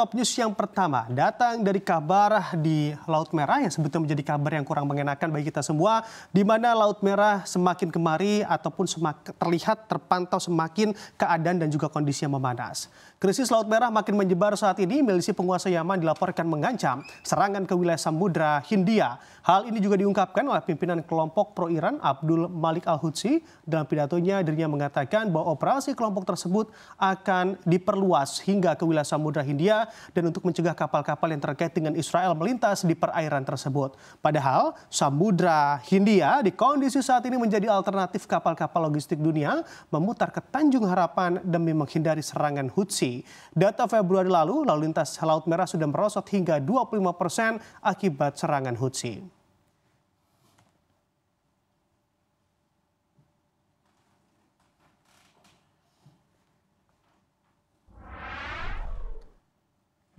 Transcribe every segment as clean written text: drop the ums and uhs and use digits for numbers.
top news yang pertama datang dari kabar di Laut Merah yang sebetulnya menjadi kabar yang kurang mengenakan bagi kita semua, di mana Laut Merah semakin kemari ataupun terlihat terpantau semakin keadaan dan juga kondisi yang memanas. Krisis Laut Merah makin menyebar saat ini. Milisi penguasa Yaman dilaporkan mengancam serangan ke wilayah Samudra Hindia. Hal ini juga diungkapkan oleh pimpinan kelompok pro-Iran Abdul Malik Al-Houthi. Dalam pidatonya dirinya mengatakan bahwa operasi kelompok tersebut akan diperluas hingga ke wilayah Samudra Hindia dan untuk mencegah kapal-kapal yang terkait dengan Israel melintas di perairan tersebut. Padahal Samudra Hindia di kondisi saat ini menjadi alternatif kapal-kapal logistik dunia memutar ke Tanjung Harapan demi menghindari serangan Houthi. Data Februari lalu lintas Laut Merah sudah merosot hingga 25% akibat serangan Houthi.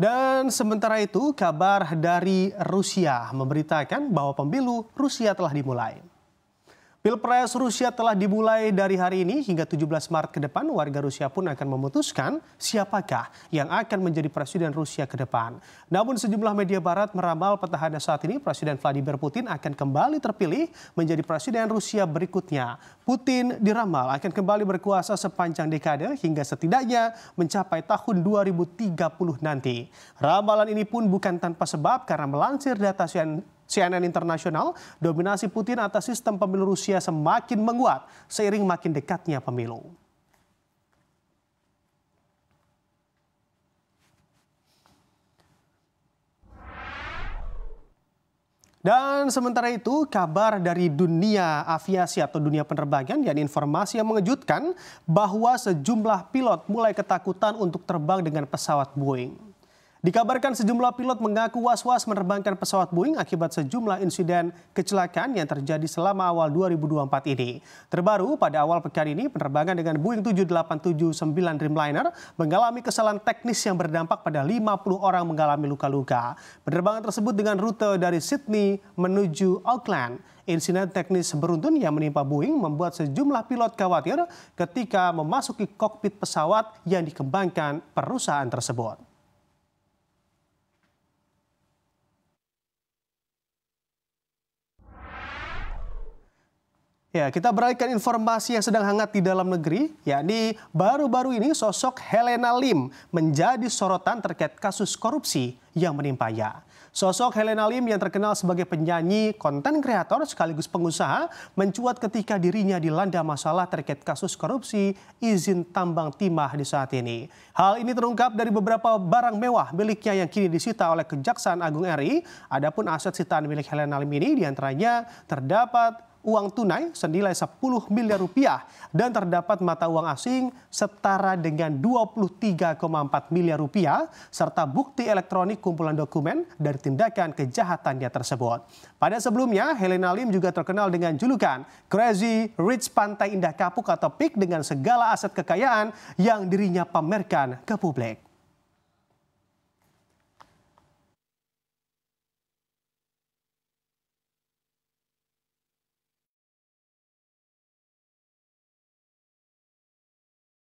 Dan sementara itu, kabar dari Rusia memberitakan bahwa pemilu Rusia telah dimulai. Pilpres Rusia telah dimulai dari hari ini hingga 17 Maret ke depan. Warga Rusia pun akan memutuskan siapakah yang akan menjadi presiden Rusia ke depan. Namun sejumlah media barat meramal petahana saat ini Presiden Vladimir Putin akan kembali terpilih menjadi presiden Rusia berikutnya. Putin diramal akan kembali berkuasa sepanjang dekade hingga setidaknya mencapai tahun 2030 nanti. Ramalan ini pun bukan tanpa sebab karena melansir data CNN Internasional, dominasi Putin atas sistem pemilu Rusia semakin menguat seiring makin dekatnya pemilu. Dan sementara itu, kabar dari dunia aviasi atau dunia penerbangan, yakni informasi yang mengejutkan bahwa sejumlah pilot mulai ketakutan untuk terbang dengan pesawat Boeing. Dikabarkan sejumlah pilot mengaku was-was menerbangkan pesawat Boeing akibat sejumlah insiden kecelakaan yang terjadi selama awal 2024 ini. Terbaru pada awal pekan ini, penerbangan dengan Boeing 7879 Dreamliner mengalami kesalahan teknis yang berdampak pada 50 orang mengalami luka-luka. Penerbangan tersebut dengan rute dari Sydney menuju Auckland. Insiden teknis beruntun yang menimpa Boeing membuat sejumlah pilot khawatir ketika memasuki kokpit pesawat yang dikembangkan perusahaan tersebut. Ya, kita beralihkan informasi yang sedang hangat di dalam negeri, yakni baru-baru ini sosok Helena Lim menjadi sorotan terkait kasus korupsi yang menimpanya. Sosok Helena Lim yang terkenal sebagai penyanyi, konten kreator sekaligus pengusaha mencuat ketika dirinya dilanda masalah terkait kasus korupsi izin tambang timah di saat ini. Hal ini terungkap dari beberapa barang mewah miliknya yang kini disita oleh Kejaksaan Agung RI. Adapun aset sitaan milik Helena Lim ini diantaranya terdapat uang tunai senilai 10 miliar rupiah dan terdapat mata uang asing setara dengan 23,4 miliar rupiah serta bukti elektronik kumpulan dokumen dari tindakan kejahatannya tersebut. Pada sebelumnya, Helena Lim juga terkenal dengan julukan Crazy Rich Pantai Indah Kapuk atau PIK dengan segala aset kekayaan yang dirinya pamerkan ke publik.